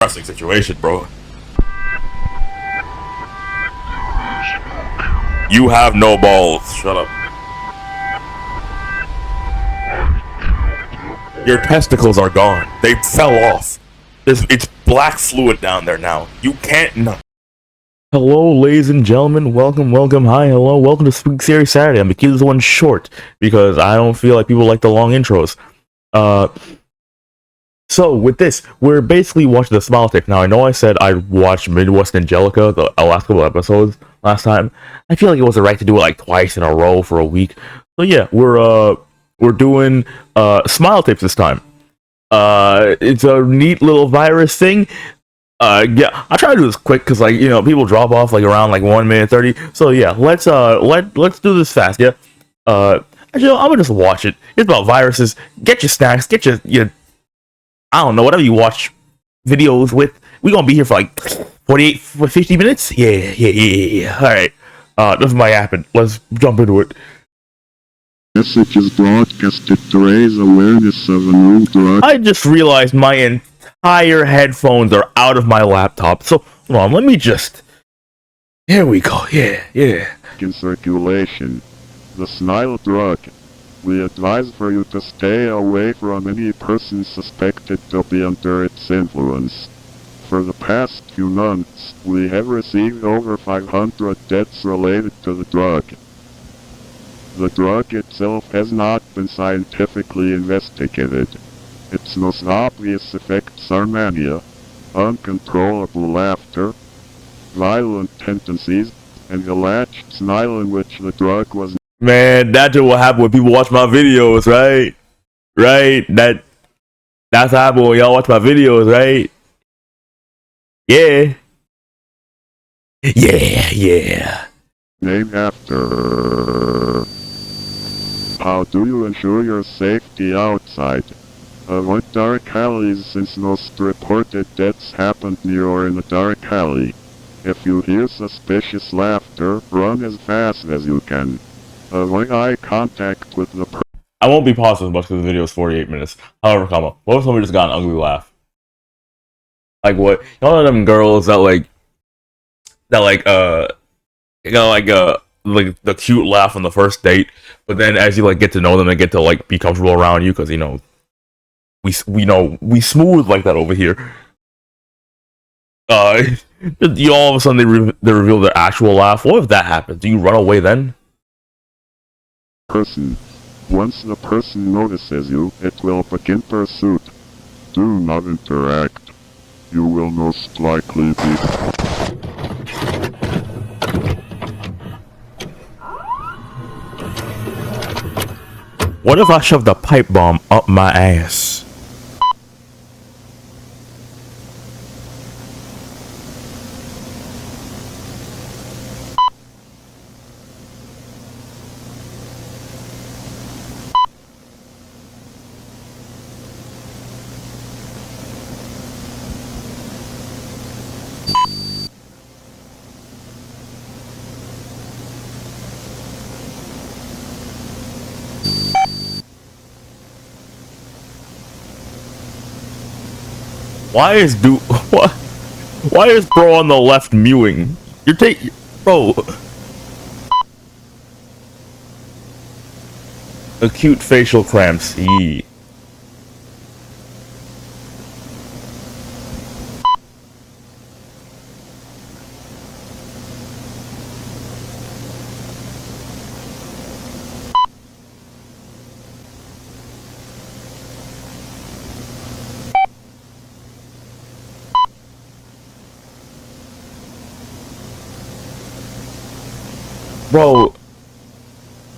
Pressing situation, bro. You have no balls. Shut up. Your testicles are gone. They fell off. It's black fluid down there now. You can't. No. Hello, ladies and gentlemen. Welcome. Hi, hello. Welcome to SpookyScarySaturday. I'm gonna keep this one short because I don't feel like people like the long intros. So with this, we're basically watching the Smile Tape. Now I know I said I watched Midwest Angelica, the last couple episodes last time. I feel like it wasn't right to do it like twice in a row for a week. So yeah, we're doing Smile Tapes this time. It's a neat little virus thing. Yeah, I'll try to do this quick because like people drop off like around like 1:30. So yeah, let's do this fast. Yeah. Actually, I'm gonna just watch it. It's about viruses. Get your snacks. Get your I don't know, whatever you watch videos with. We're gonna be here for like 50 minutes. Yeah. All right. This is my happen. Let's jump into it. Message is broadcasted to raise awareness of a new drug. I just realized my entire headphones are out of my laptop. So hold on, let me just. Here we go. Yeah. In circulation. The Smile drug. We advise for you to stay away from any person suspected to be under its influence. For the past few months, we have received over 500 deaths related to the drug. The drug itself has not been scientifically investigated. Its most obvious effects are mania, uncontrollable laughter, violent tendencies, and alleged smile in which the drug was. Man, that's what happened when people watch my videos, right? Right? That's what happened when y'all watch my videos, right? Yeah. Named after. How do you ensure your safety outside? Avoid dark alleys since most reported deaths happened near or in a dark alley. If you hear suspicious laughter, run as fast as you can. Avoid eye contact with the person. I won't be pausing as much because the video is 48 minutes. However, what if somebody just got an ugly laugh? Like what? You know them girls that like the cute laugh on the first date, but then as you like get to know them and get to like be comfortable around you, because we smooth like that over here. You all of a sudden they reveal their actual laugh. What if that happens? Do you run away then? Person. Once the person notices you, it will begin pursuit. Do not interact. You will most likely be. What if I shoved a pipe bomb up my ass? Why is Why is bro on the left mewing? Bro. Acute facial cramps. Yee. Bro,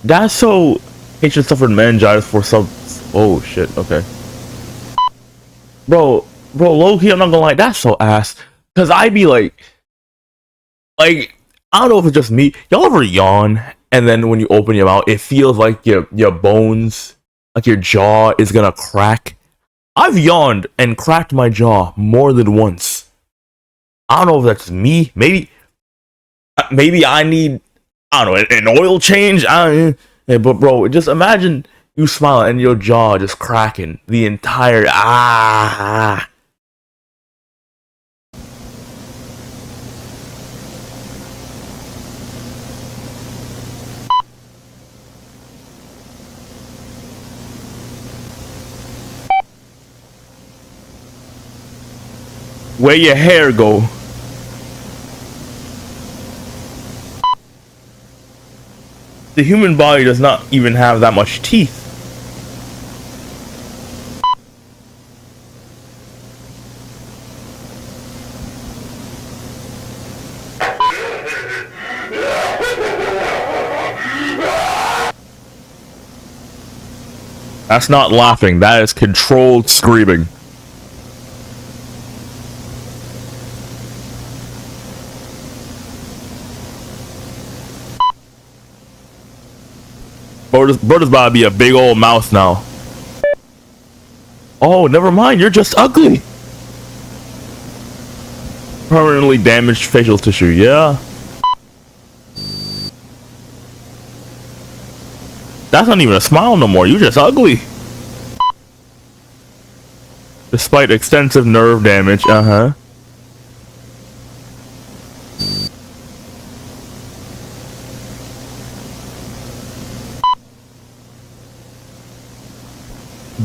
that's so. Patient suffered meningitis for some. Oh shit. Okay. Bro, low key, I'm not gonna lie. That's so ass. Cause I be like, I don't know if it's just me. Y'all ever yawn and then when you open your mouth, it feels like your bones, like your jaw is gonna crack. I've yawned and cracked my jaw more than once. I don't know if that's me. Maybe I need. I don't know, an oil change? But bro, just imagine you smile and your jaw just cracking the entire Where your hair go? The human body does not even have that much teeth. That's not laughing, that is controlled screaming. Bro's about to be a big old mouse now. Oh, never mind, you're just ugly. Permanently damaged facial tissue, yeah. That's not even a smile no more, you're just ugly. Despite extensive nerve damage,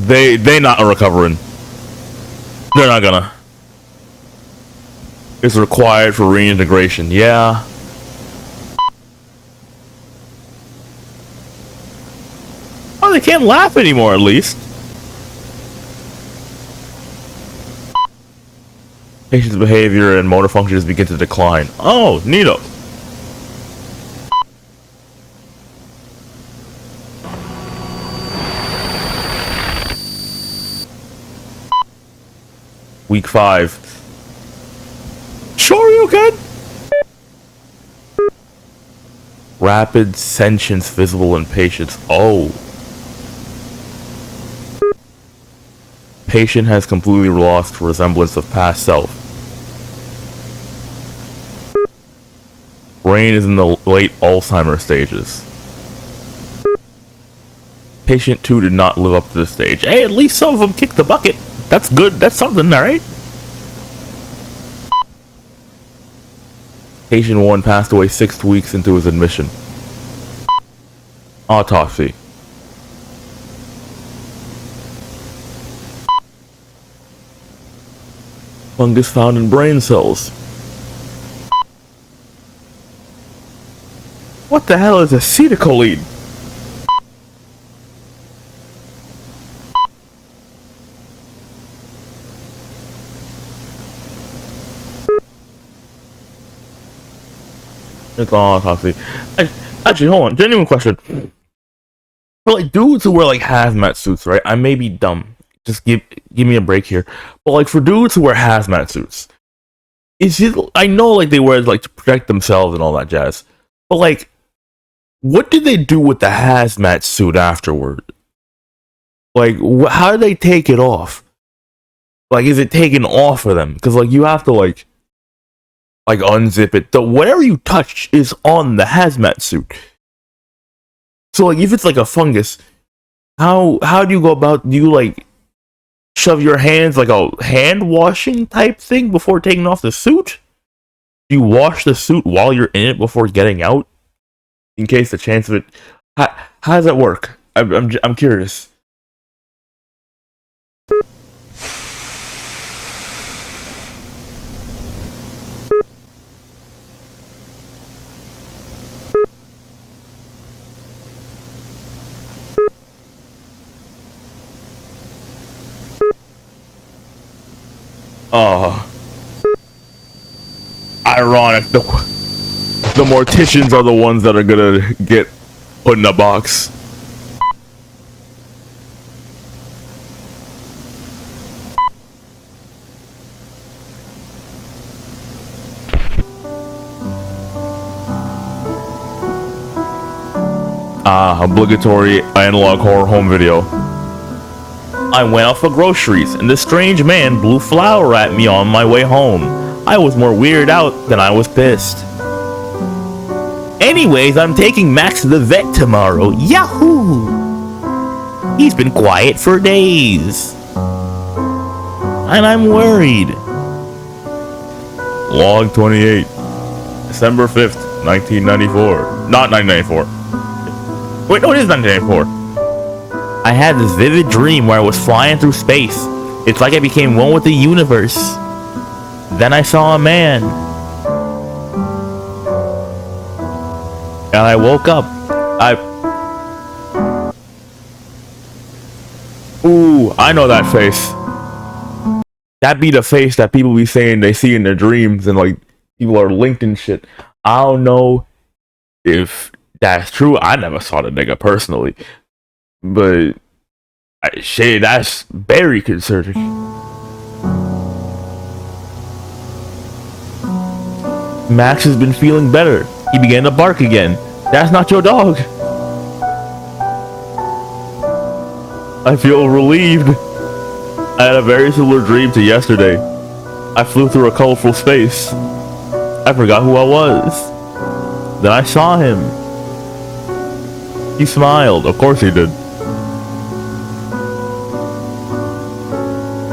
They not recovering. They're not gonna. It's required for reintegration, yeah. Oh, they can't laugh anymore, at least. Patient's behavior and motor functions begin to decline. Oh, neato. Week 5. Sure you can. Rapid sentience visible in patients. Oh. Patient has completely lost resemblance of past self. Brain is in the late Alzheimer's stages. Patient 2 did not live up to this stage. Hey, at least some of them kicked the bucket. That's good. That's something, alright? Patient 1 passed away 6 weeks into his admission. Autopsy. Fungus found in brain cells. What the hell is acetylcholine? It's all autopsy. Actually, hold on. Genuine question. For like dudes who wear like hazmat suits, right? I may be dumb. Just give me a break here. But like for dudes who wear hazmat suits, is it? I know like they wear it like to protect themselves and all that jazz. But like, what did they do with the hazmat suit afterward? Like, how do they take it off? Like, is it taken off of them? Because like you have to like unzip it. Whatever you touch is on the hazmat suit. So like if it's like a fungus, how do you go about? Do you like shove your hands like a hand washing type thing before taking off the suit? Do you wash the suit while you're in it before getting out? In case the chance of it, how does that work? I'm curious. Ironic. The morticians are the ones that are gonna get put in a box. Obligatory analog horror home video. I went out for groceries, and this strange man blew flour at me on my way home. I was more weirded out than I was pissed. Anyways, I'm taking Max to the vet tomorrow. Yahoo! He's been quiet for days. And I'm worried. Log 28. December 5th, 1994. Not 1994. Wait, no, it is 1994. I had this vivid dream where I was flying through space. It's like I became one with the universe. Then I saw a man. And I woke up. Ooh, I know that face. That be the face that people be saying they see in their dreams, and like people are linked and shit. I don't know if that's true. I never saw the nigga personally, but shit, that's very concerning. Max has been feeling better. He began to bark again. That's not your dog. I feel relieved. I had a very similar dream to yesterday. I flew through a colorful space. I forgot who I was. Then I saw him. He smiled. Of course he did.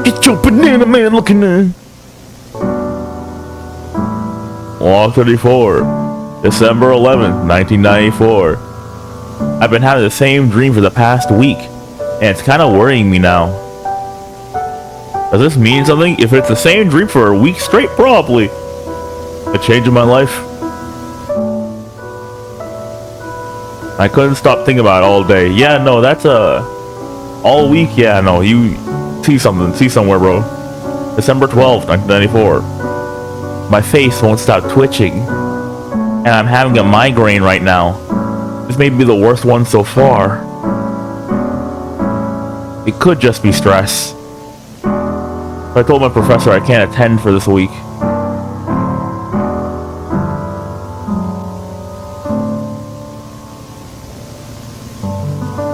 Get your banana man looking at. Log 34. December 11th, 1994. I've been having the same dream for the past week, and it's kind of worrying me now. Does this mean something? If it's the same dream for a week straight, probably. A change in my life. I couldn't stop thinking about it all day. Yeah, no, that's all week. Yeah, no, you see something. See somewhere, bro. December 12th, 1994. My face won't stop twitching. And I'm having a migraine right now. This may be the worst one so far. It could just be stress. I told my professor I can't attend for this week.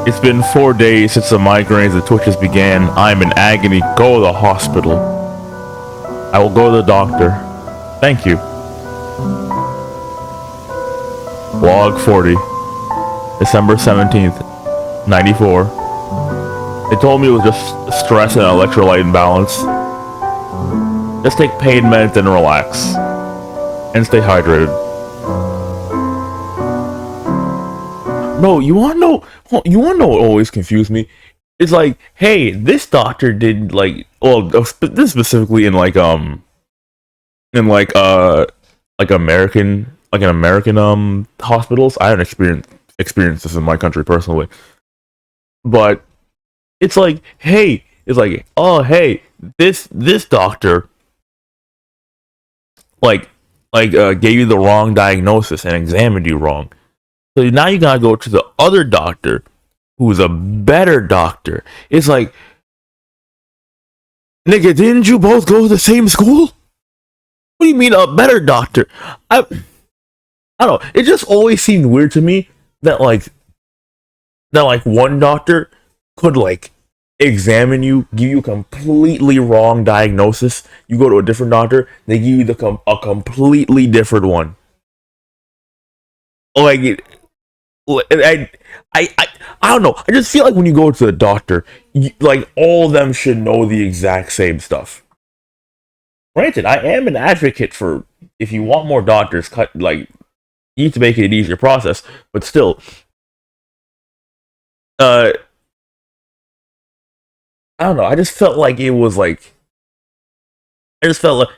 It's been 4 days since the migraines and twitches began. I'm in agony. Go to the hospital. I will go to the doctor. Thank you. Log 40. December 17th, 94. They told me it was just stress and electrolyte imbalance. Just take pain meds and relax. And stay hydrated. No, you wanna know what always confused me? It's like, hey, this doctor did like, well, this specifically in like American hospitals. I haven't experienced this in my country personally. But it's like, hey, oh hey, this doctor gave you the wrong diagnosis and examined you wrong. So now you gotta go to the other doctor, who's a better doctor. It's like, nigga, didn't you both go to the same school? What do you mean a better doctor? I don't know. It just always seemed weird to me that one doctor could like examine you, give you a completely wrong diagnosis. You go to a different doctor, they give you a completely different one. Like, I don't know. I just feel like when you go to the doctor, like all of them should know the exact same stuff. Granted, I am an advocate for if you want more doctors, you need to make it an easier process. But still, I don't know. I just felt like it was like, I just felt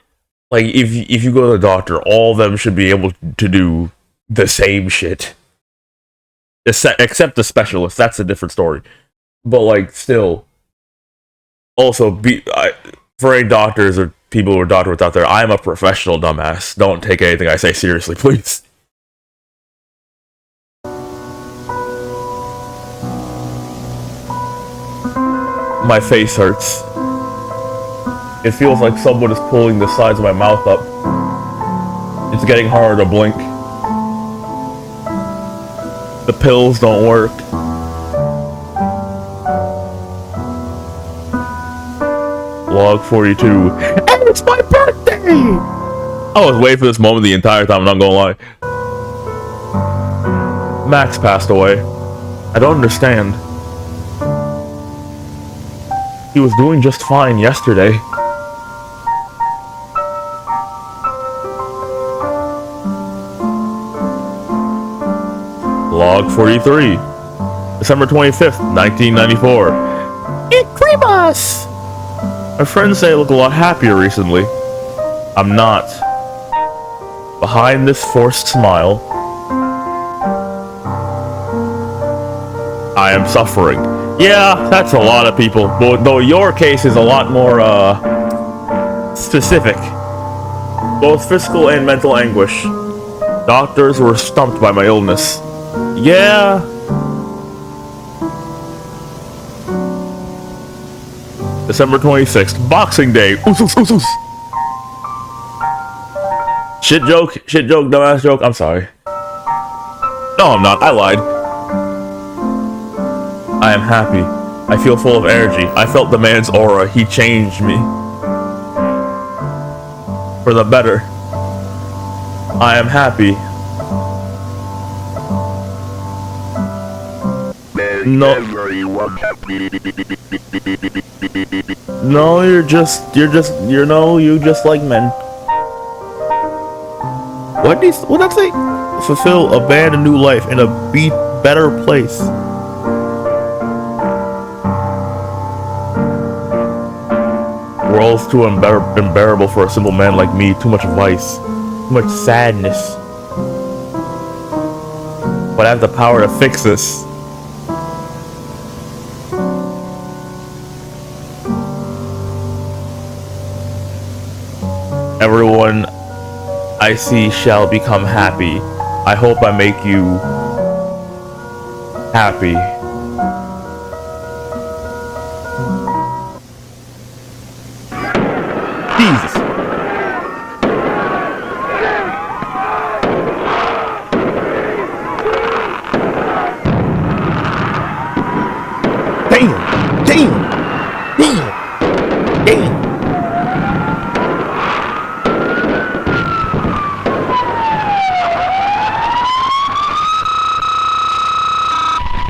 like if you go to the doctor, all of them should be able to do the same shit. Except the specialist, that's a different story. But like, still, also for any doctors or people who are doctors out there, I'm a professional, dumbass. Don't take anything I say seriously, please. My face hurts. It feels like someone is pulling the sides of my mouth up. It's getting harder to blink. The pills don't work. Log 42. And it's my birthday! I was waiting for this moment the entire time, I'm not gonna lie. Max passed away. I don't understand. He was doing just fine yesterday. Log 43. December 25th, 1994. It Cremas! My friends say I look a lot happier recently. I'm not. Behind this forced smile, I am suffering. Yeah, that's a lot of people. But though your case is a lot more, specific. Both physical and mental anguish. Doctors were stumped by my illness. Yeah. December 26th, Boxing Day. Oos, oos, oos, oos. Shit joke, dumbass joke. I'm sorry. No, I'm not. I lied. I am happy. I feel full of energy. I felt the man's aura. He changed me. For the better. I am happy. No. No, you just like men. What did that say? Fulfill, abandon new life in a better place. World's too unbearable for a simple man like me. Too much vice, too much sadness. But I have the power to fix this. Everyone I see shall become happy. I hope I make you happy. Jesus. Damn.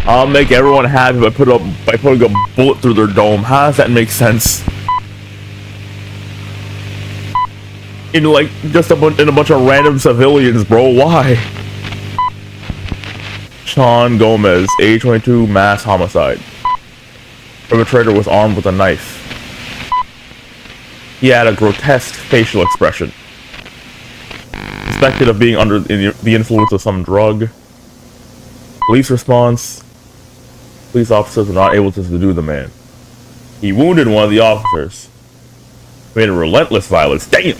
I'll make everyone happy by putting a bullet through their dome. How does that make sense? In like just a bunch of random civilians, bro. Why? Sean Gomez, age 22, mass homicide. Perpetrator was armed with a knife. He had a grotesque facial expression. Suspected of being under the influence of some drug. Police response. Police officers were not able to subdue the man. He wounded one of the officers. Made a relentless violence. Damn!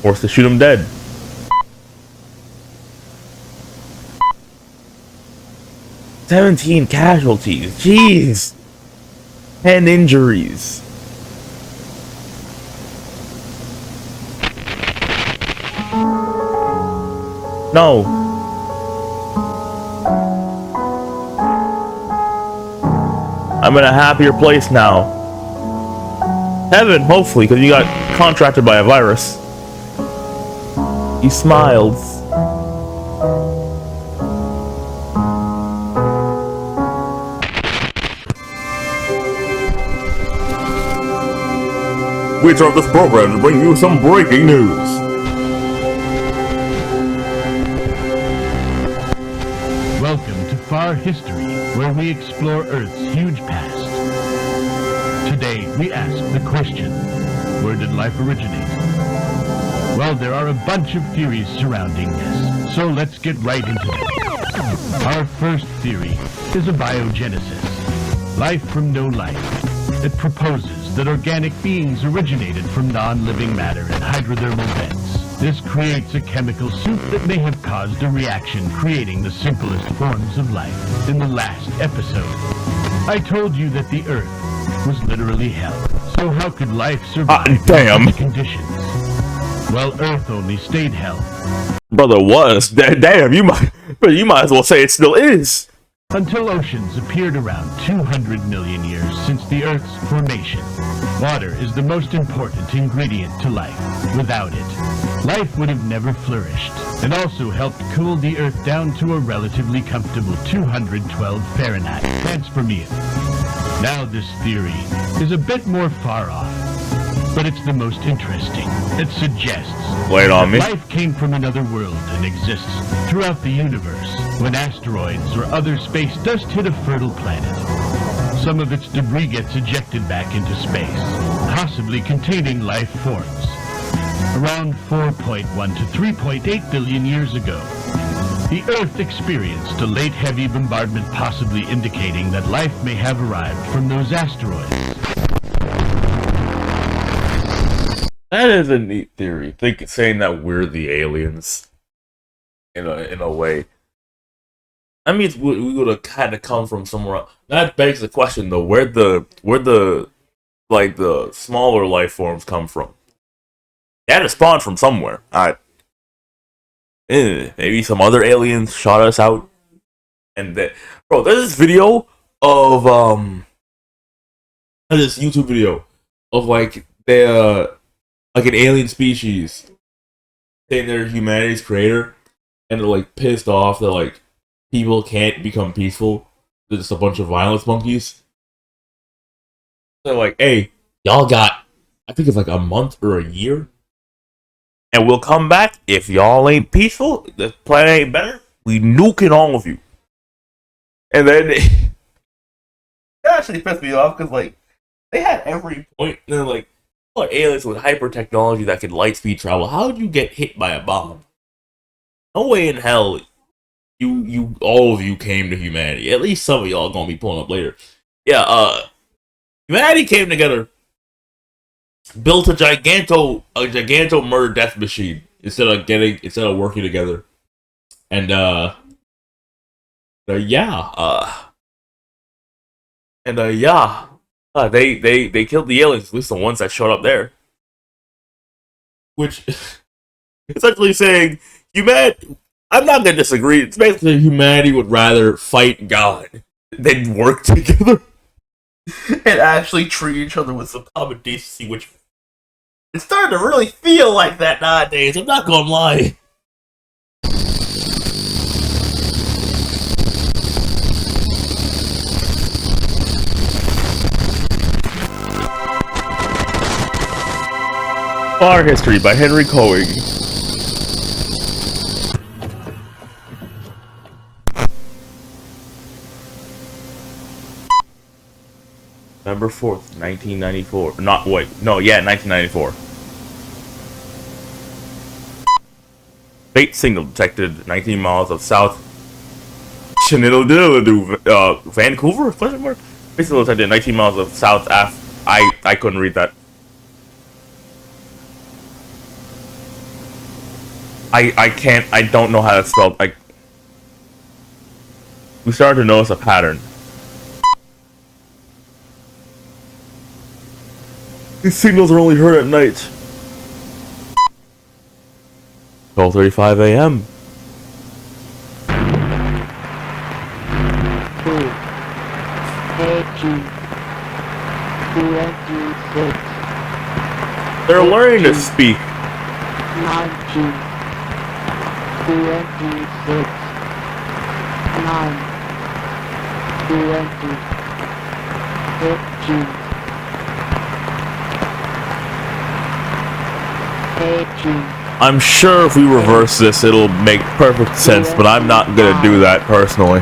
Forced to shoot him dead. "17 casualties. Jeez. 10 injuries. No. I'm in a happier place now. Heaven, hopefully, because you got contracted by a virus." He smiled. We interrupt this program to bring you some breaking news. Welcome to Far History, where we explore Earth's huge past. Today, we ask the question, where did life originate? Well, there are a bunch of theories surrounding this, so let's get right into them. Our first theory is abiogenesis, life from no life. It proposes that organic beings originated from non-living matter in hydrothermal vents. This creates a chemical soup that may have caused a reaction, creating the simplest forms of life. In the last episode, I told you that the Earth was literally hell. So how could life survive in such conditions? Well, Earth only stayed hell. Brother, was. Damn, you might as well say it still is. Until oceans appeared around 200 million years since the Earth's formation. Water is the most important ingredient to life. Without it, life would have never flourished, and also helped cool the Earth down to a relatively comfortable 212 Fahrenheit. Panspermia. Now this theory is a bit more far off, but it's the most interesting. It suggests that life came from another world and exists throughout the universe. When asteroids or other space dust hit a fertile planet, some of its debris gets ejected back into space. possibly containing life forms. Around 4.1 to 3.8 billion years ago, the Earth experienced a late heavy bombardment, possibly indicating that life may have arrived from those asteroids. That is a neat theory. Saying that we're the aliens in a way. That means we would have kind of come from somewhere else. That begs the question though: where the like the smaller life forms come from? They had to spawn from somewhere. Maybe some other aliens shot us out. And bro, there's this video of this YouTube video of like like an alien species saying they're humanity's creator, and they're like pissed off that like people can't become peaceful. They're just a bunch of violence monkeys. They're like, hey, y'all got, I think it's like a month or a year, and we'll come back if y'all ain't peaceful. The planet ain't better. We nuking all of you. And then it actually pissed me off because like they had every point. And they're like, oh, aliens with hyper technology that can light speed travel. How would you get hit by a bomb? No way in hell. You all of you came to humanity. At least some of y'all gonna be pulling up later. Yeah, humanity came together, built a giganto murder death machine instead of working together. And they killed the aliens, at least the ones that showed up there. Which essentially saying I'm not gonna disagree. It's basically humanity would rather fight God than work together and actually treat each other with some common decency, which it's starting to really feel like that nowadays. I'm not gonna lie. Far History by Henry Coing. November 4th, 1994. 1994. Fate signal detected 19 miles of South Vancouver? Question mark? Fate signal detected 19 miles of South I couldn't read that. I don't know how that's spelled. We started to notice a pattern. These signals are only heard at night. 12:35 a.m. They're learning to speak. 26, 9, 20, 15, 18. I'm sure if we reverse this, it'll make perfect sense, but I'm not gonna do that personally.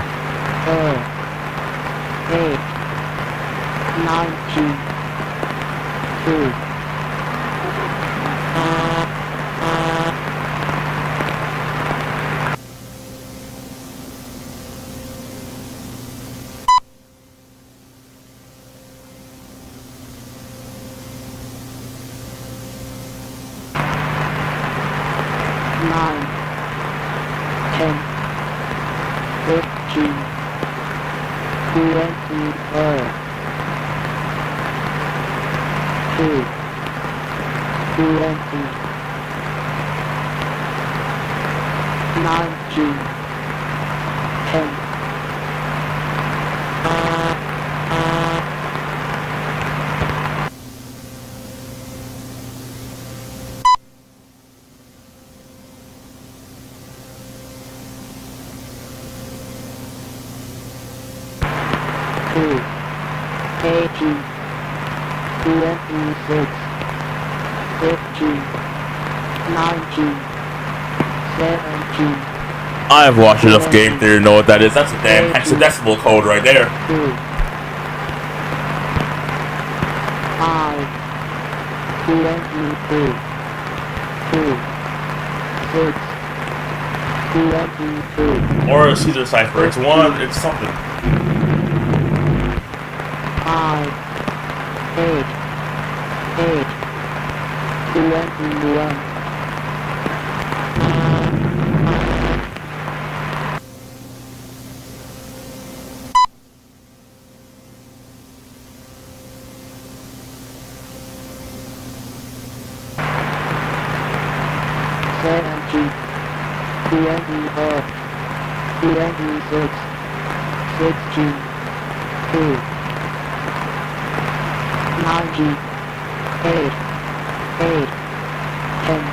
8, 19, 2. 9, 10, 15, 24, 2, 20, 19, 10. 18, 26, 15, 19, 17. I have watched enough game theory to know what that is. That's a damn hexadecimal code right there. 2, 5, 23, 2, 6, 23, Or a Caesar cipher. It's one. It's something. 5, 8, 8, 21, 17, 24, 26, 16, 2, 19, 8, 8, 10,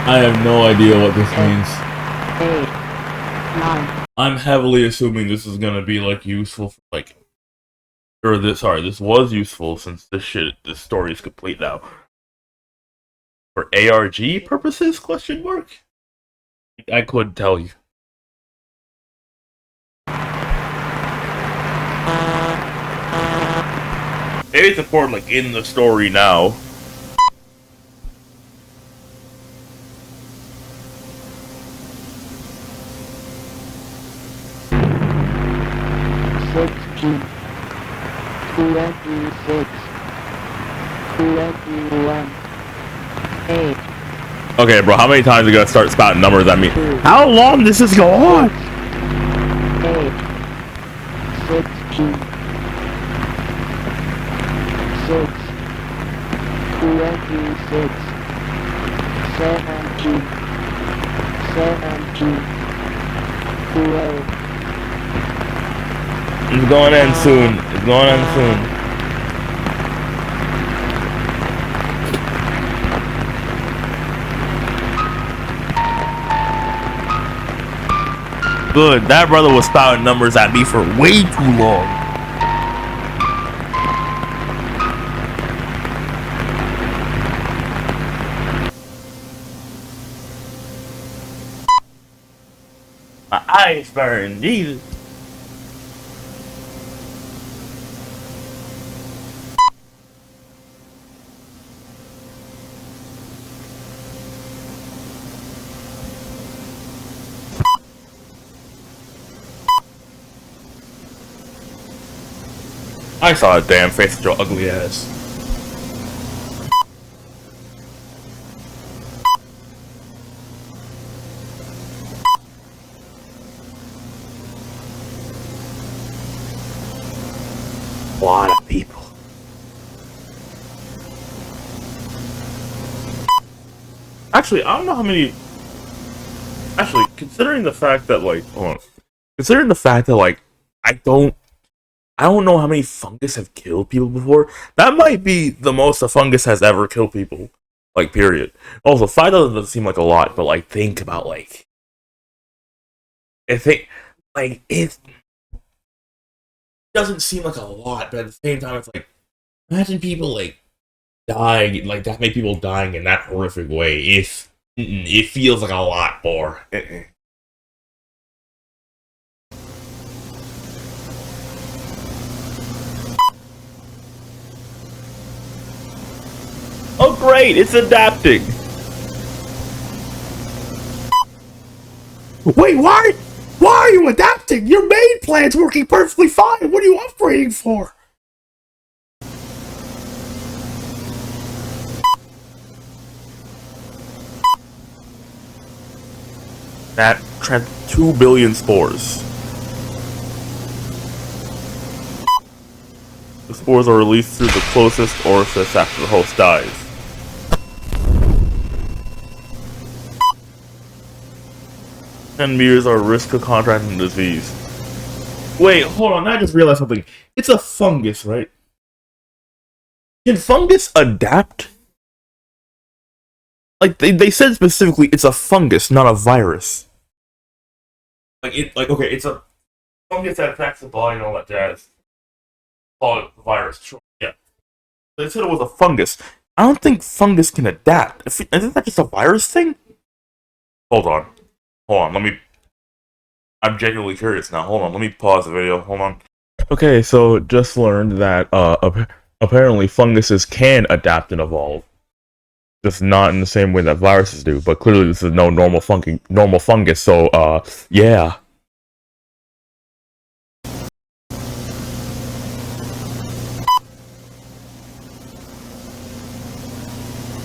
I have no idea what this means. 8, 9, I'm heavily assuming this is gonna be like useful for like, or this. Sorry, this was useful since this story is complete now. For ARG purposes? Question mark. I couldn't tell you. Maybe it's important, like in the story now. sixteen, 26, 21, 8, Okay, bro, how many times are you gonna start spouting numbers at me? How long does this go on? 8, 16, 6, 26, 17, 17, 12, It's going in soon. It's going in soon. Good. That brother was spouting numbers at me for way too long. My eyes burn, Jesus. I saw a damn face of your ugly ass. A lot of people. Actually, I don't know how many. Actually, considering the fact that like, hold on. Considering the fact that like, I don't know how many fungus have killed people before. That might be the most a fungus has ever killed people. Like, period. Also, 5,000 doesn't seem like a lot, but like, think about like, it doesn't seem like a lot, but at the same time, it's like, imagine people like dying, like that many people dying in that horrific way. It feels like a lot more. Oh great, it's adapting! Wait, why are you adapting? Your main plan's working perfectly fine! What are you upgrading for? That 2 billion spores. The spores are released through the closest orifice after the host dies. And meters are risk of contracting the disease. Wait, hold on, I just realized something. It's a fungus, right? Can fungus adapt? Like, they said specifically it's a fungus, not a virus. Okay, it's a fungus that attacks the body and all that jazz. Call it virus, sure, yeah. They said it was a fungus. I don't think fungus can adapt. Isn't that just a virus thing? Hold on, I'm genuinely curious now. Hold on, let me pause the video. Hold on. Okay, so just learned that Apparently, funguses can adapt and evolve, just not in the same way that viruses do. But clearly, this is no normal fungus. So, yeah.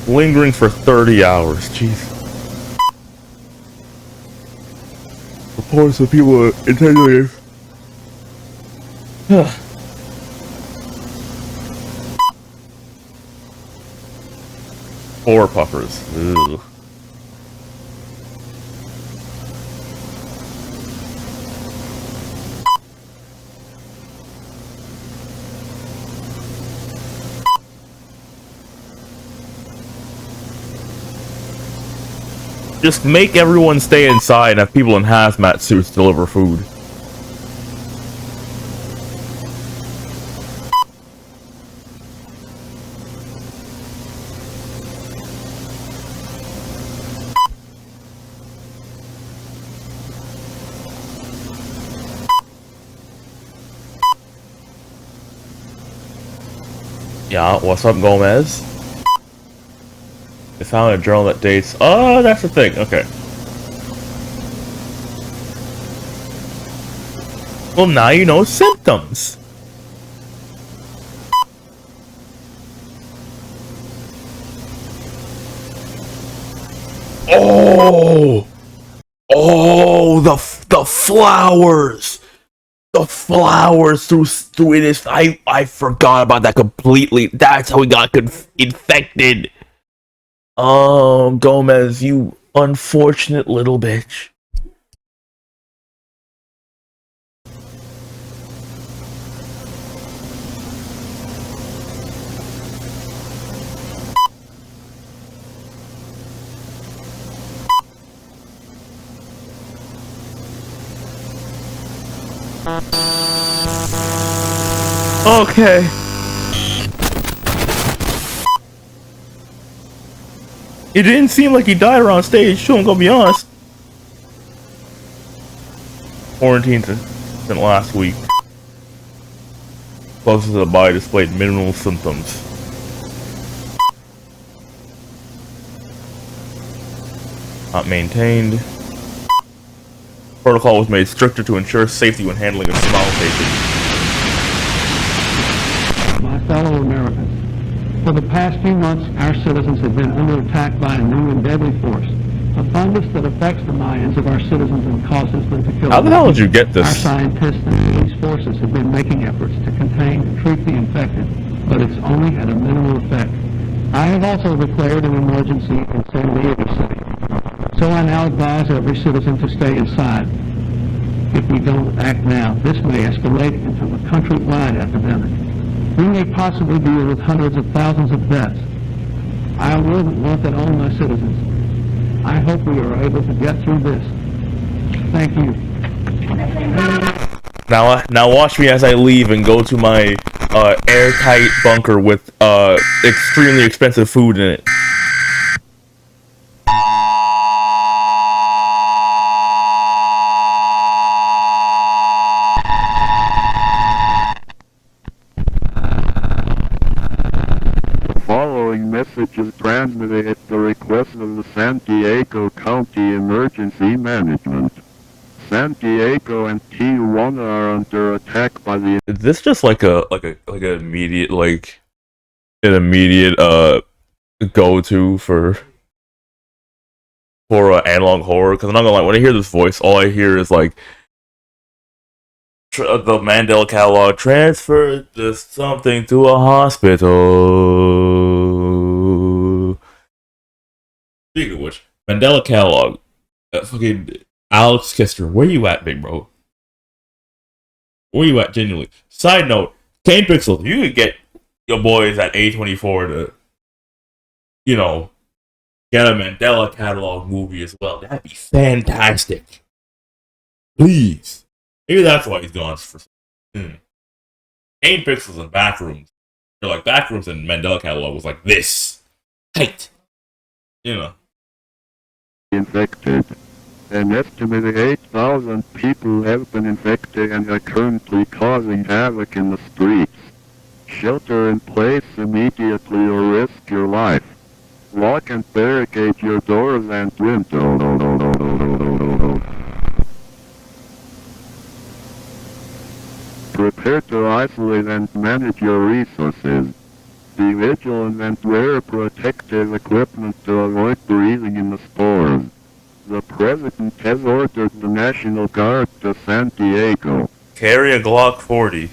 Lingering for 30 hours. Jeez. Reports of people intentionally. Four puffers. Ugh. Just make everyone stay inside and have people in hazmat suits deliver food. Yeah, what's up, Gomez? They found a journal that dates. Oh, that's the thing. Okay. Well, now you know symptoms. Oh, the flowers. The flowers through it is. I forgot about that completely. That's how we got infected. Gomez, you unfortunate little bitch. Okay. It didn't seem like he died around stage 2, I'm gonna be honest. Quarantined since last week. Closest to the body displayed minimal symptoms. Not maintained. Protocol was made stricter to ensure safety when handling a small patient. My fellow Americans, for the past few months, our citizens have been under attack by a new and deadly force, a fungus that affects the minds of our citizens and causes them to kill. How the hell did you get this? Our scientists and police forces have been making efforts to contain and treat the infected, but it's only had a minimal effect. I have also declared an emergency in San Diego City, so I now advise every citizen to stay inside. If we don't act now, this may escalate into a countrywide epidemic. We may possibly deal with hundreds of thousands of deaths. I wouldn't want that on my citizens. I hope we are able to get through this. Thank you. Now watch me as I leave and go to my airtight bunker with extremely expensive food in it. Message is transmitted at the request of the San Diego County Emergency Management. San Diego and Tijuana are under attack by the. Is this just like an immediate an immediate go to for analog horror? Because I'm not gonna lie, when I hear this voice, all I hear is like the Mandela catalog transferred this something to a hospital. Speaking of which, Mandela catalog, fucking Alex Kister, where you at, big bro? Where you at, genuinely? Side note, Kane Pixel, you could get your boys at A24 to, you know, get a Mandela catalog movie as well. That'd be fantastic. Please. Maybe that's why he's gone for. Kane Pixels and Backrooms. They're like Backrooms and Mandela catalog was like this. Tight. You know. Infected. An estimated 8,000 people have been infected and are currently causing havoc in the streets. shelter in place immediately or risk your life. Lock and barricade your doors and windows. Prepare to isolate and manage your resources. Be vigilant and wear protective equipment to avoid breathing in the spores. The President has ordered the National Guard to San Diego. Carry a Glock 40.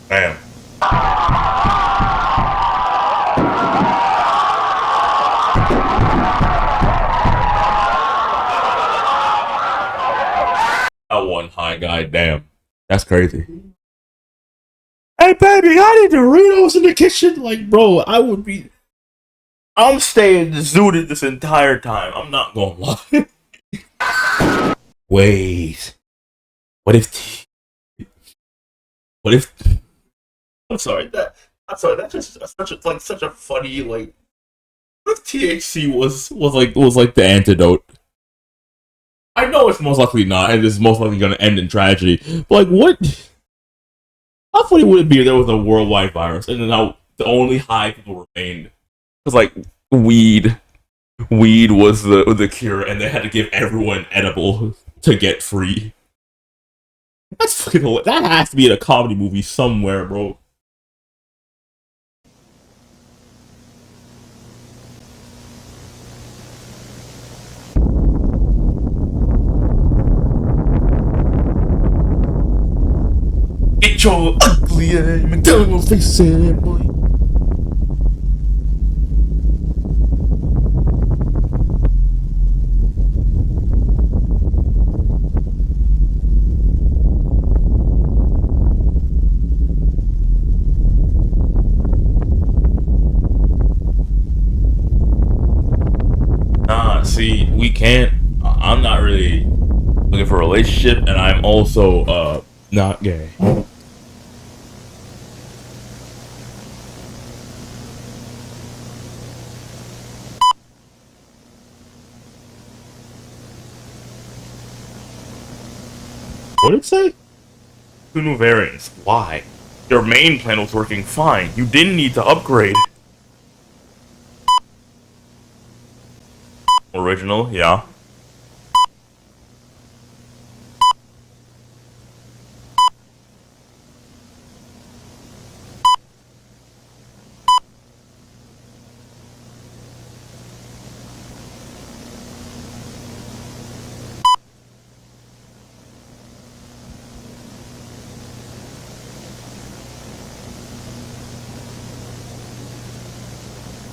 Bam. That one high guy, damn. That's crazy. Hey baby, I need Doritos in the kitchen. Like, bro, I'm staying zooted this entire time. I'm not gonna lie. Wait. What if I'm sorry, that's just such a funny, like, what if THC was like the antidote? I know it's most likely not, and it's most likely gonna end in tragedy. But like, what? How funny would it be if there was a worldwide virus, and then now the only high people remained? Because like weed was the cure, and they had to give everyone edible to get free. That's fucking. That has to be in a comedy movie somewhere, bro. Get your ugly ass McDonald's face in, boy. See, we can't. I'm not really looking for a relationship, and I'm also not gay. What did it say? Two new variants. Why? Your main plan was working fine. You didn't need to upgrade. Original, yeah.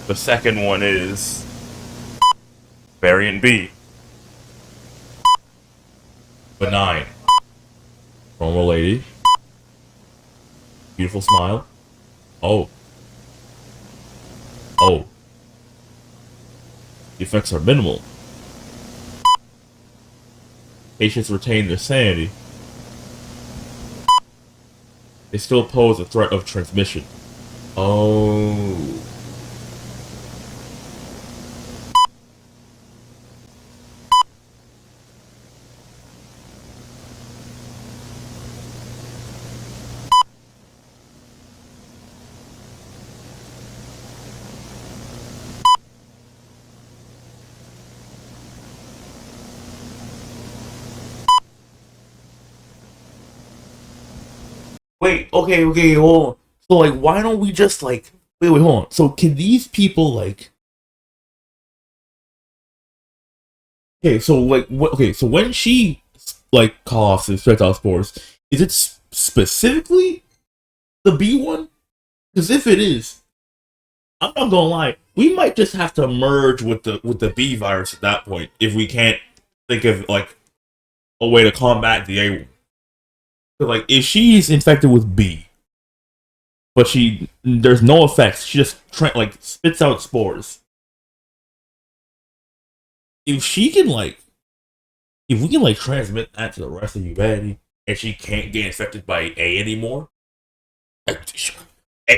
The second one is Variant B. Benign. Normal lady. Beautiful smile. Oh. Oh. The effects are minimal. Patients retain their sanity. They still pose a threat of transmission. Oh. Wait, okay, hold on. So, like, why don't we just, like... Wait, hold on. So, can these people, like... Okay, so, like, so when she, like, coughs and spits out spores, is it specifically the B one? Because if it is, I'm not gonna lie, we might just have to merge with the B virus at that point, if we can't think of, like, a way to combat the A one. Like, if she's infected with B, but there's no effects, she just like spits out spores. If she can, like, if we can like transmit that to the rest of humanity, and she can't get infected by A anymore,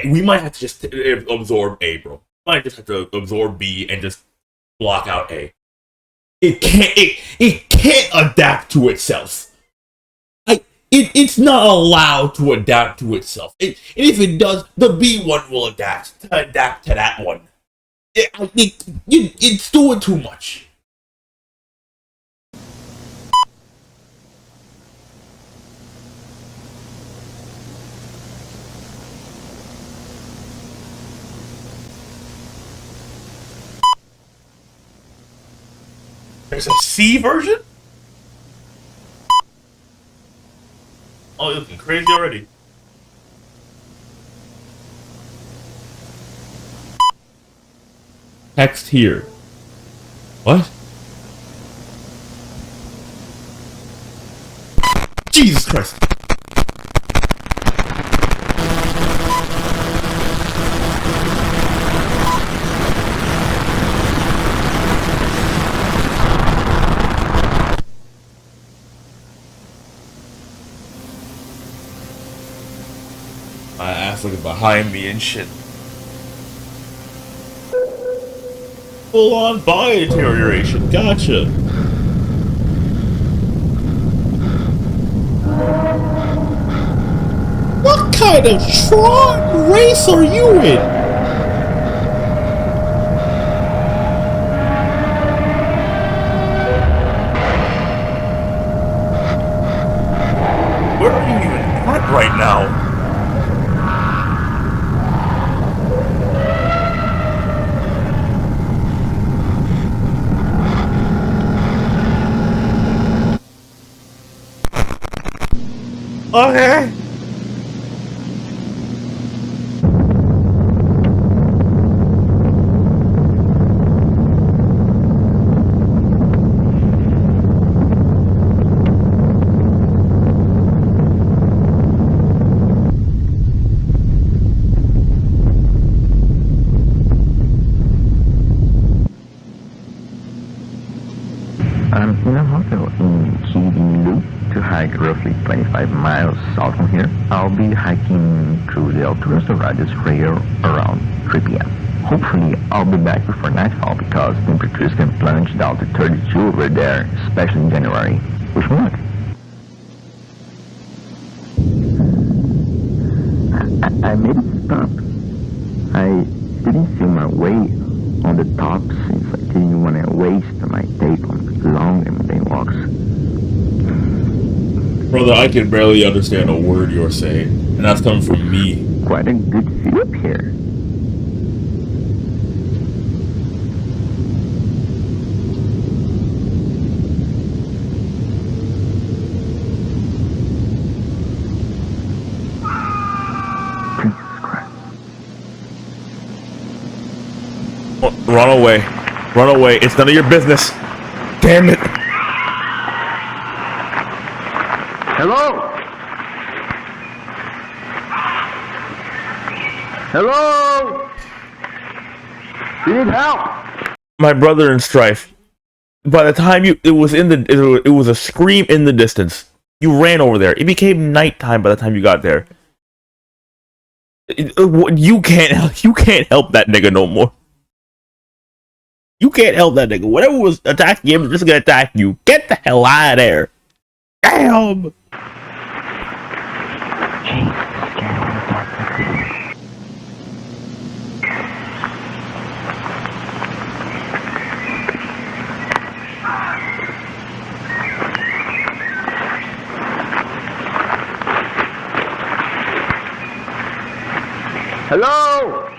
we might have to just absorb A, bro. Might just have to absorb B and just block out A. It can't adapt to itself. It's not allowed to adapt to itself. And if it does, the B one will adapt to that one. It's doing too much. There's a C version? Oh, you're looking crazy already. Text here. What? Jesus Christ! My ass looking behind me and shit. Full on body deterioration. Gotcha. What kind of Tron race are you in? Where are you even at right now? Okay. I'm in a hotel in Kidinlu to hike roughly 25 miles south from here. I'll be hiking through the Alastor radius trail around 3 p.m. Hopefully, I'll be back before nightfall because temperatures can plunge down to 32 over there, especially in January. Wish me luck. I made it stop. I didn't see my way on the top since I didn't want to waste my tape on long and mundane walks. Brother, I can barely understand a word you're saying, and that's coming from me. Quite a good view up here. Jesus Christ. Run away. Run away. It's none of your business. Damn it. Hello? Hello? You need help? My brother in strife. By the time it was a scream in the distance. You ran over there. It became nighttime by the time you got there. You can't help that nigga no more. You can't help that nigga. Whatever was attacking him is just gonna attack you. Get the hell out of there. Damn. Hello?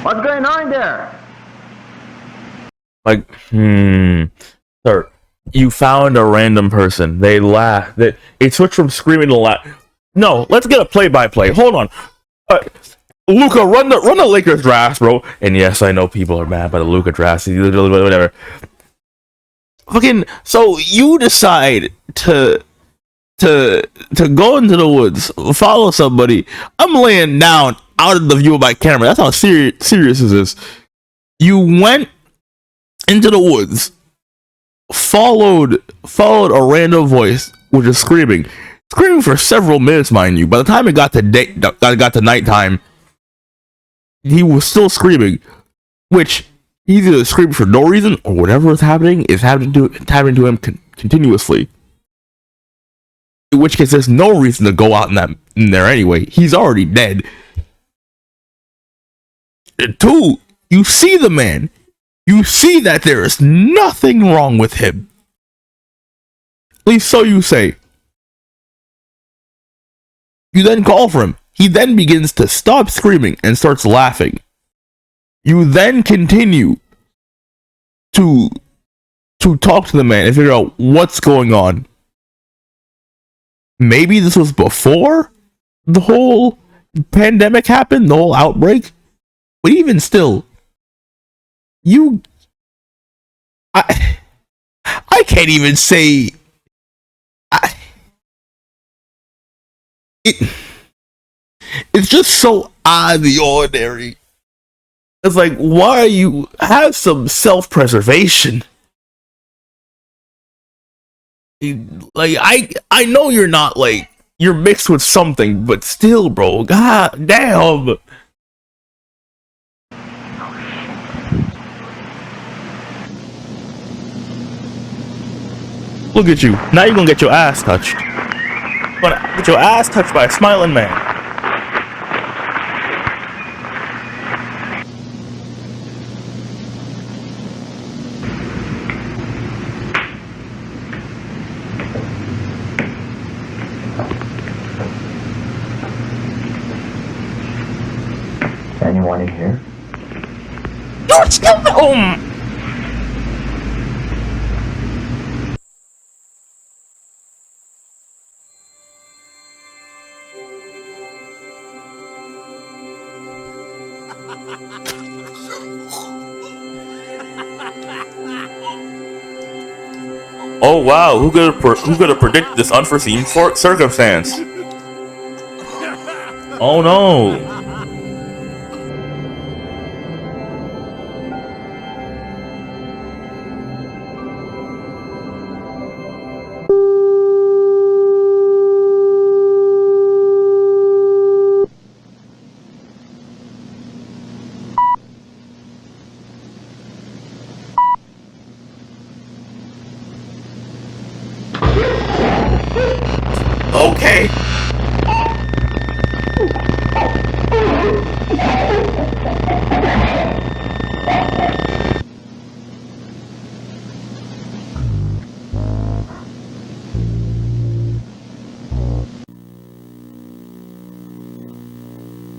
What's going on there? Like, sir, you found a random person. They laugh. It switched from screaming to laugh. No, let's get a play-by-play. Hold on. Luka, run the Lakers draft, bro. And yes, I know people are mad by the Luka draft. Whatever. Fucking. So you decide to go into the woods, follow somebody. I'm laying down out of the view of my camera. That's how serious is this. You went into the woods, followed a random voice, which is screaming for several minutes, mind you. By the time it got to nighttime, he was still screaming, which he's either screaming for no reason or whatever is happening to him continuously. In which case, there's no reason to go out in there anyway. He's already dead. And 2, you see the man. You see that there is nothing wrong with him. At least so you say. You then call for him. He then begins to stop screaming and starts laughing. You then continue to talk to the man and figure out what's going on. Maybe this was before the whole pandemic happened, the whole outbreak. But even still, I can't even say. It's just so out of the ordinary. It's like, why are you have some self-preservation? Like, I know you're not like you're mixed with something, but still, bro, god damn. Look at you. Now you're gonna get your ass touched. You're gonna get your ass touched by a smiling man. Anyone in here? You're still home! Oh wow, who could have predicted this unforeseen circumstance? Oh no! Okay.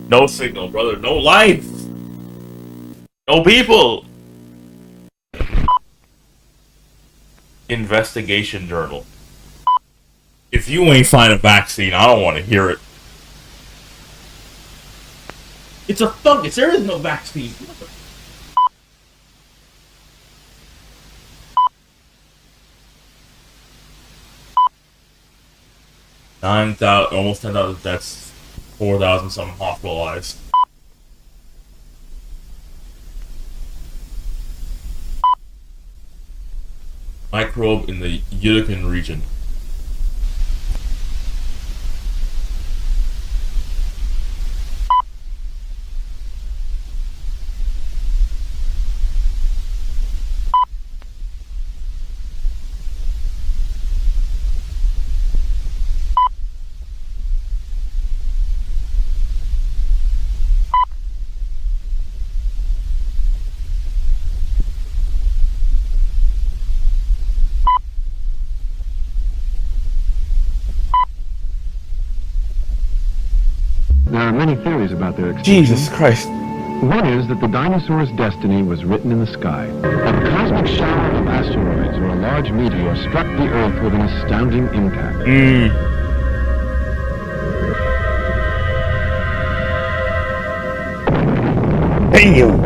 No signal, brother. No life. No people. Investigation journal. If you ain't find a vaccine, I don't want to hear it. It's a fungus. There is no vaccine. Almost 10,000 deaths, 4,000 some hospitalized. Microbe in the Utica region. There are many theories about their extinction. Jesus Christ. One is that the dinosaur's destiny was written in the sky. A cosmic shower of asteroids or a large meteor struck the Earth with an astounding impact. Damn!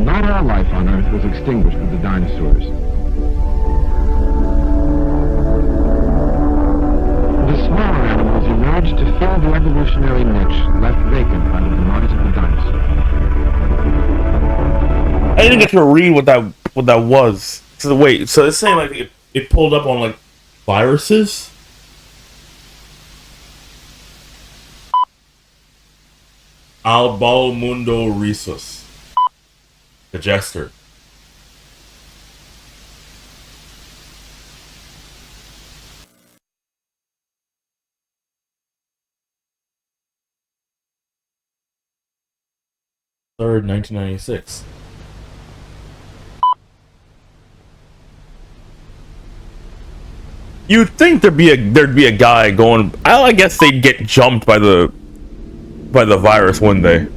Not all life on Earth was extinguished with the dinosaurs. The smaller animals emerged to fill the evolutionary niche left vacant by the demise of the dinosaur. I didn't get to read what that was. So wait, so it's saying like it pulled up on like viruses? Albal Mundo Rhesus. Digester. Third, 1996. You'd think there'd be a guy going. I guess they'd get jumped by the virus one day.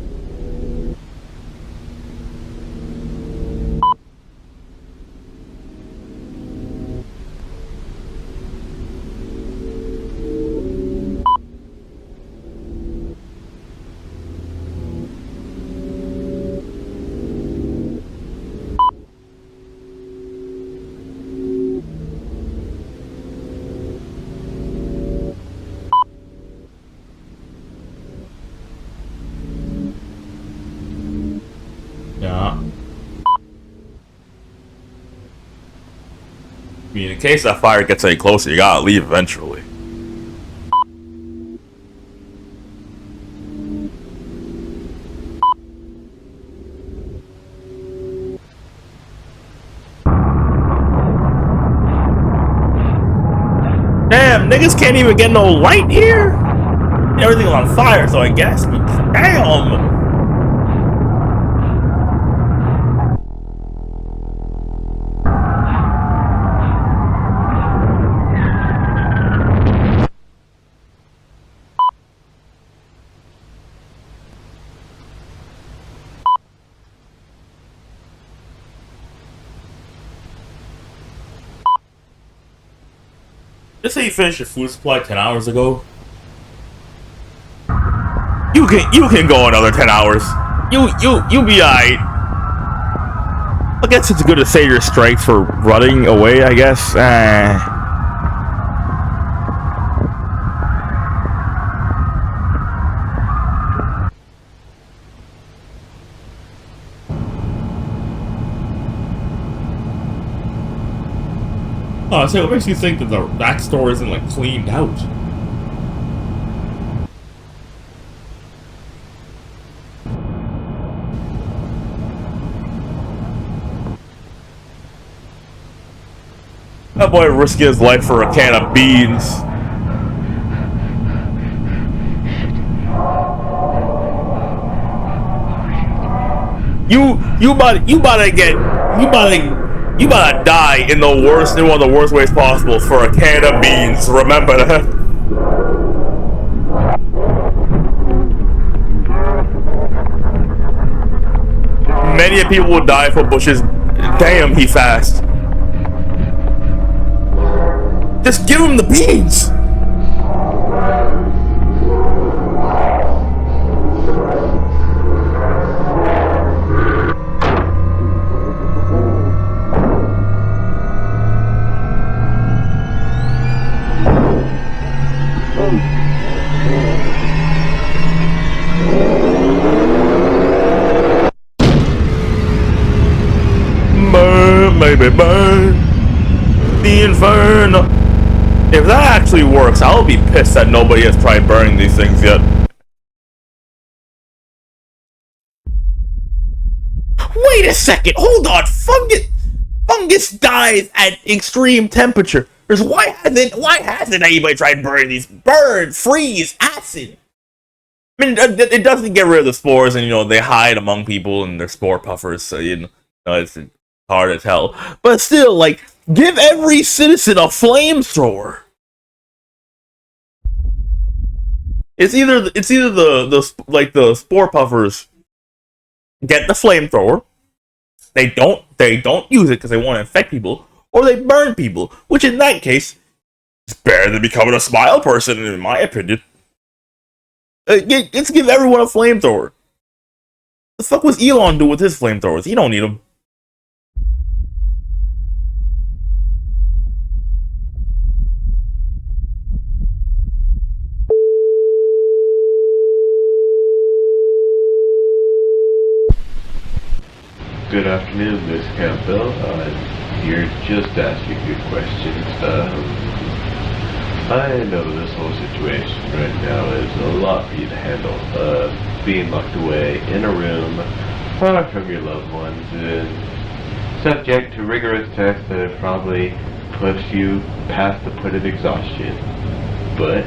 Yeah. I mean, in case that fire gets any closer, you gotta leave eventually. Damn, niggas can't even get no light here? Everything's on fire, so I guess, but damn! Just say you finished your food supply 10 hours ago. You can go another 10 hours. You'll be alright. I guess it's good to save your strength for running away, I guess. Oh, so what makes you think that the backstory isn't like cleaned out? That boy risking his life for a can of beans. You about to die in one of the worst ways possible for a can of beans. Remember that. Many people will die for bushes. Damn, he fast. Just give him the beans. Burn, baby, burn the inferno. If that actually works, I'll be pissed that nobody has tried burning these things yet. Wait a second, hold on. Fungus dies at extreme temperatures. Why hasn't anybody tried burning these? Burn, freeze, acid. I mean, it doesn't get rid of the spores, and they hide among people and they're spore puffers, so it's hard as hell. But still, like, give every citizen a flamethrower. It's either the spore puffers get the flamethrower, they don't use it because they want to infect people, or they burn people. Which in that case, It's better than becoming a smile person, in my opinion. Let's give everyone a flamethrower. The fuck was Elon do with his flamethrowers? He don't need them. Good afternoon, Miss Campbell. I'm here just asking you questions. I know this whole situation right now is a lot for you to handle. Being locked away in a room, far from your loved ones, and subject to rigorous tests that have probably pushed you past the point of exhaustion. But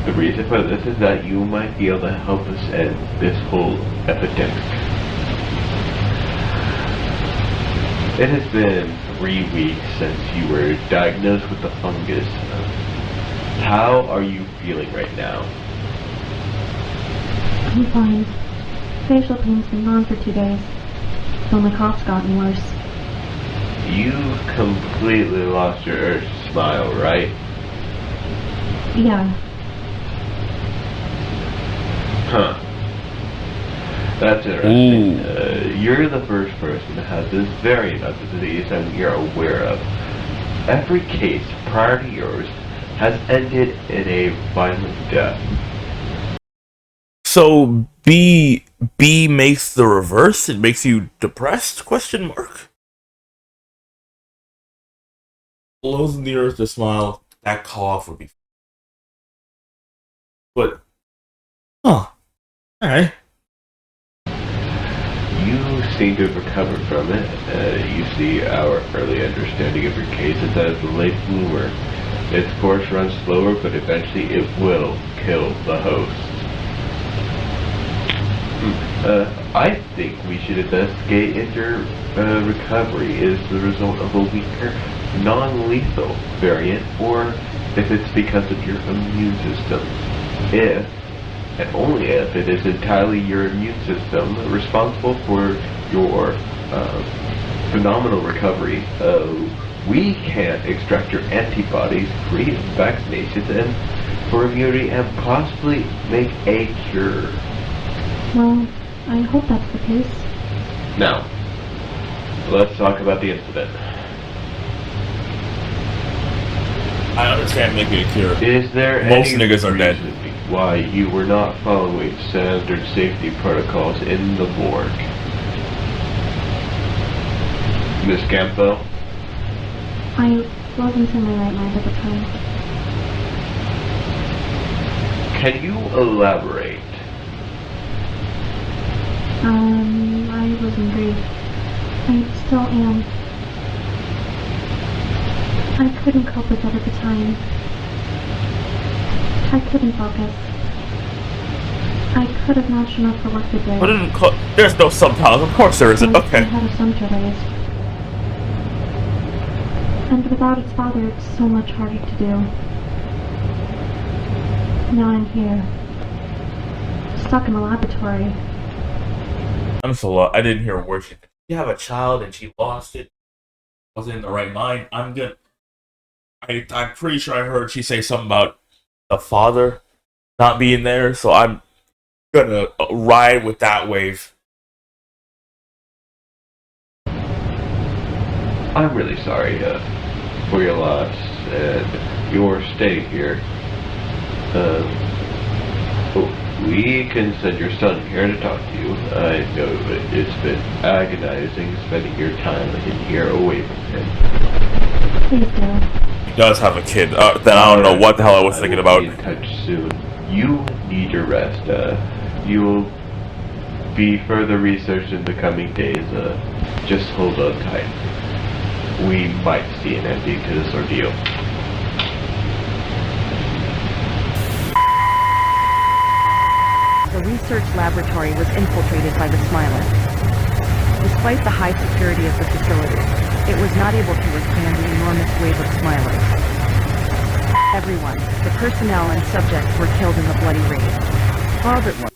the reason for this is that you might be able to help us end this whole epidemic. It has been 3 weeks since you were diagnosed with the fungus. How are you feeling right now? I'm fine. Facial pain's been gone for 2 days. Though my cough's gotten worse. You've completely lost your urge to smile, right? Yeah. Huh. That's interesting. You're the first person that has this variant of the disease that we are aware of. Every case prior to yours has ended in a violent death. So B makes the reverse? It makes you depressed? Question mark. Closing the earth to smile, that cough would be. But, alright. You seem to have recovered from it. You see our early understanding of your case is that it's a late bloomer. Its course runs slower, but eventually it will kill the host. I think we should investigate if your recovery is the result of a weaker, non-lethal variant, or if it's because of your immune system. If, and only if, it is entirely your immune system responsible for your phenomenal recovery, we can extract your antibodies, create vaccinations, and for immunity, and possibly make a cure. Well, I hope that's the case. Now, let's talk about the incident. I understand making a cure. Is there Most any niggas are dead. reason why you were not following standard safety protocols in the morgue? Miss Campbell? I wasn't in my right mind at the time. Can you elaborate? I was in grief. I still am. I couldn't cope with it at the time. I couldn't focus. I could have not shown up for work today. There's no subtitles, of course there isn't. I Okay. had a son to raise. And without its father, it's so much harder to do. Now I'm here. Stuck in the laboratory. I'm so lost. I didn't hear a word. You have a child and she lost it. Wasn't in the right mind. I'm pretty sure I heard she say something about the father not being there, so I'm gonna ride with that wave. I'm really sorry for your loss and your stay here. We can send your son here to talk to you. I know it's been agonizing spending your time in here away from him. Please do. He does have a kid. Then I don't know what the hell I was thinking about. Be in touch soon. You need your rest. You will be further researched in the coming days. Just hold on tight. We might see an ending to this ordeal. The research laboratory was infiltrated by the Smilers. Despite the high security of the facility, it was not able to withstand the enormous wave of Smilers. Everyone, the personnel and subjects were killed in the bloody raid. All but one.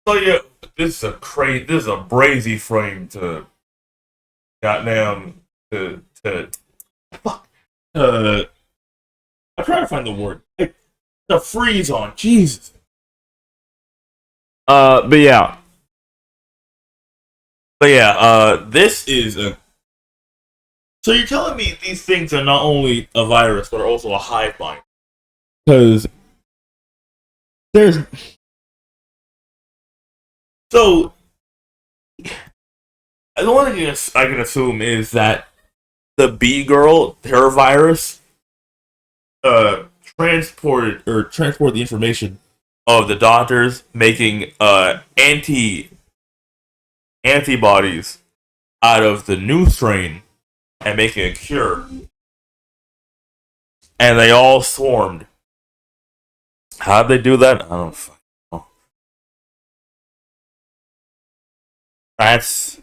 So yeah, this is a brazy frame to goddamn fuck, I'm trying to find the word. The freeze on, Jesus. But yeah. This is a. So you're telling me these things are not only a virus, but are also a hive mind? Because there's. So. The only thing I can assume is that the bee girl, her virus, transported the information of the doctors making antibodies out of the new strain and making a cure, and they all swarmed. How'd they do that? I don't know. That's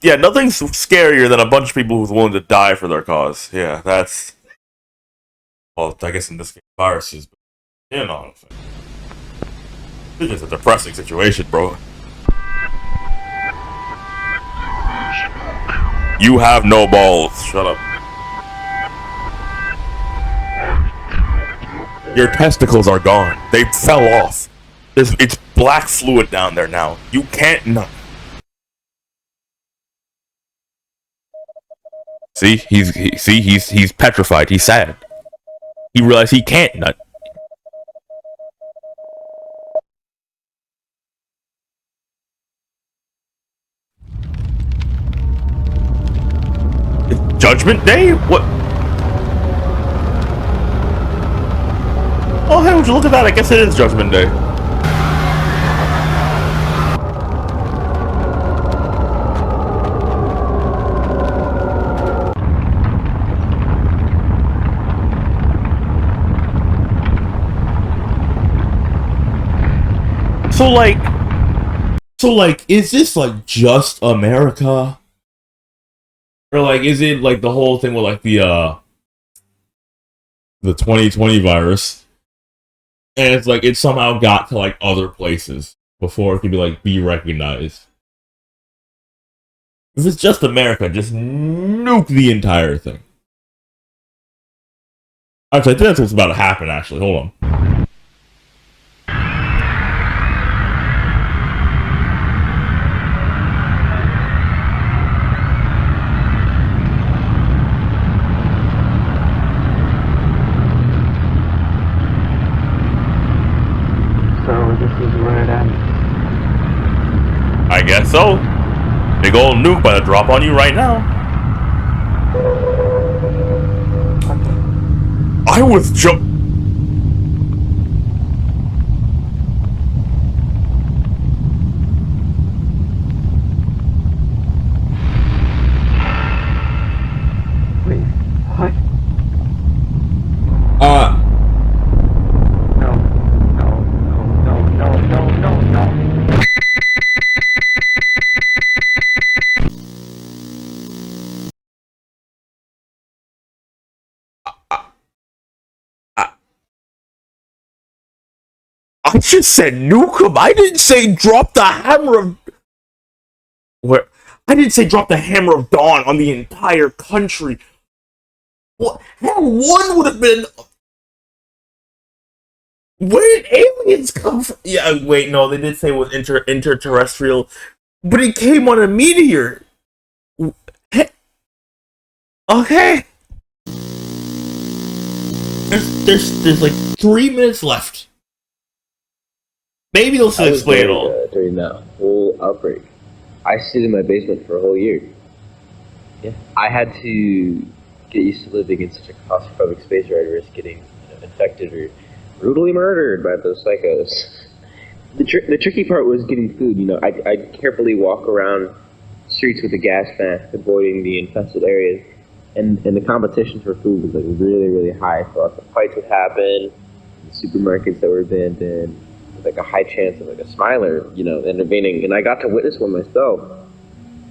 nothing's scarier than a bunch of people who's willing to die for their cause. Yeah, that's. Well, I guess in this case, viruses, but it's just a depressing situation, bro. You have no balls. Shut up. Your testicles are gone. They fell off. It's black fluid down there now. You can't nut. See, he's petrified. He's sad. He realized he can't nut. It's Judgment Day? What? Oh, hey, would you look at that? I guess it is Judgment Day. So like, is this like just America? Or like, is it like the whole thing with like the 2020 virus? And it's like, it somehow got to like other places before it could be recognized. If it's just America, just nuke the entire thing. Actually, I think that's what's about to happen, actually. Hold on. I guess so. Big old nuke about to drop on you right now. I was Wait, what? No. I just said nuke him. I didn't say drop the hammer of. Where? I didn't say drop the hammer of dawn on the entire country. What? Hell, one would have been. Where did aliens come from? Yeah, wait, no, they did say it was interterrestrial, but it came on a meteor. Okay. There's like 3 minutes left. Maybe they'll still explain it all. During that whole outbreak, I stayed in my basement for a whole year. Yeah, I had to get used to living in such a claustrophobic space where I'd risk getting infected or brutally murdered by those psychos. The tricky part was getting food. I'd carefully walk around streets with a gas mask, avoiding the infested areas, and the competition for food was like really, really high. So lots of fights would happen. The supermarkets that were abandoned. Like a high chance of like a smiler, intervening, and I got to witness one myself.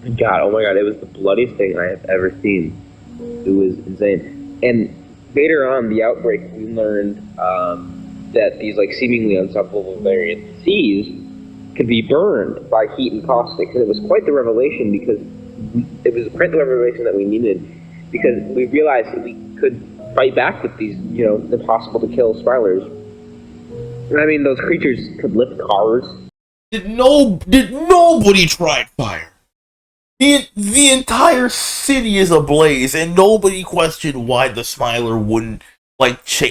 And God, oh my God, it was the bloodiest thing I have ever seen. It was insane. And later on, the outbreak, we learned that these like seemingly unstoppable variant disease could be burned by heat and caustic. And it was quite the revelation because it was quite the revelation that we needed because we realized that we could fight back with these, impossible to kill spiralers. I mean, those creatures could lift cars. Did nobody try fire? The entire city is ablaze, and nobody questioned why the Smiler wouldn't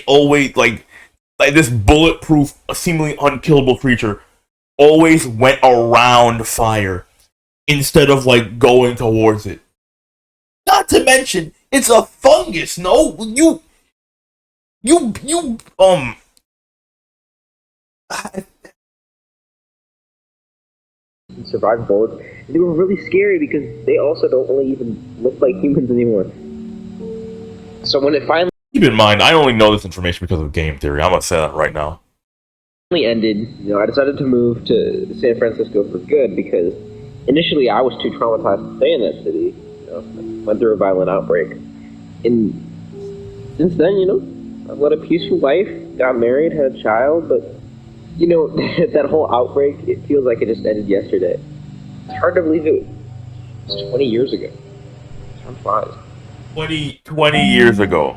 always like this bulletproof, seemingly unkillable creature always went around fire instead of going towards it. Not to mention, it's a fungus. No, survived bullets. And they were really scary because they also don't really even look like humans anymore. So when it finally keep in mind, I only know this information because of game theory. I'm gonna say that right now. Ended, I decided to move to San Francisco for good because initially I was too traumatized to stay in that city. Went through a violent outbreak, and since then, I've led a peaceful life, got married, had a child, but that whole outbreak, it feels like it just ended yesterday. It's hard to believe it was 20 years ago. Time flies. 20 years ago.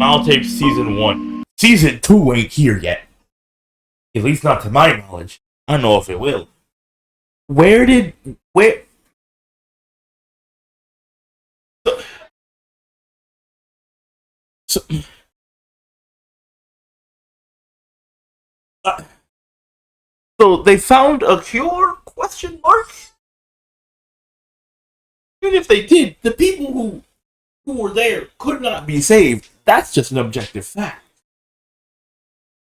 I'll take season 1. Season 2 ain't here yet. At least not to my knowledge. I don't know if it will. So they found a cure? Question mark? Even if they did, the people who were there could not be saved. That's just an objective fact.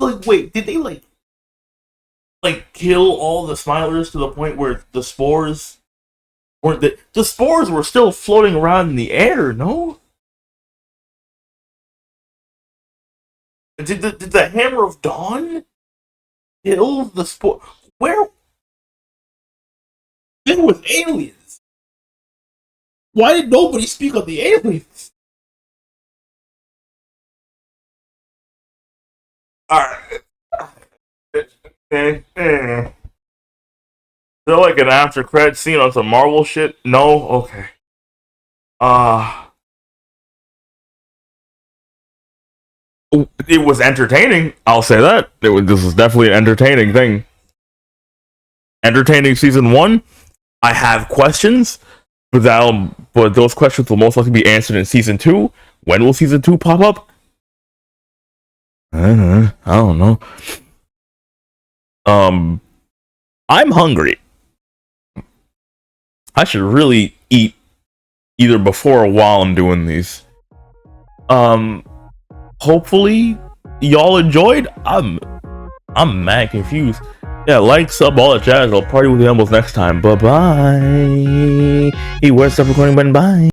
Wait, did they kill all the Smilers to the point where the spores weren't the spores were still floating around in the air, no? Did the Hammer of Dawn kill the spore? Where was aliens? Why did nobody speak of the aliens? Alright. Is there an after credit scene on some Marvel shit? No? Okay. It was entertaining, I'll say that. This is definitely an entertaining thing. Entertaining season 1. I have questions, but those questions will most likely be answered in season 2. When will season 2 pop up? I don't know. I'm hungry. I should really eat either before or while I'm doing these. Hopefully y'all enjoyed. I'm mad confused. Yeah, like, sub, all that jazz. I'll party with the Umbles next time. Bye bye. Where's the recording button? Bye.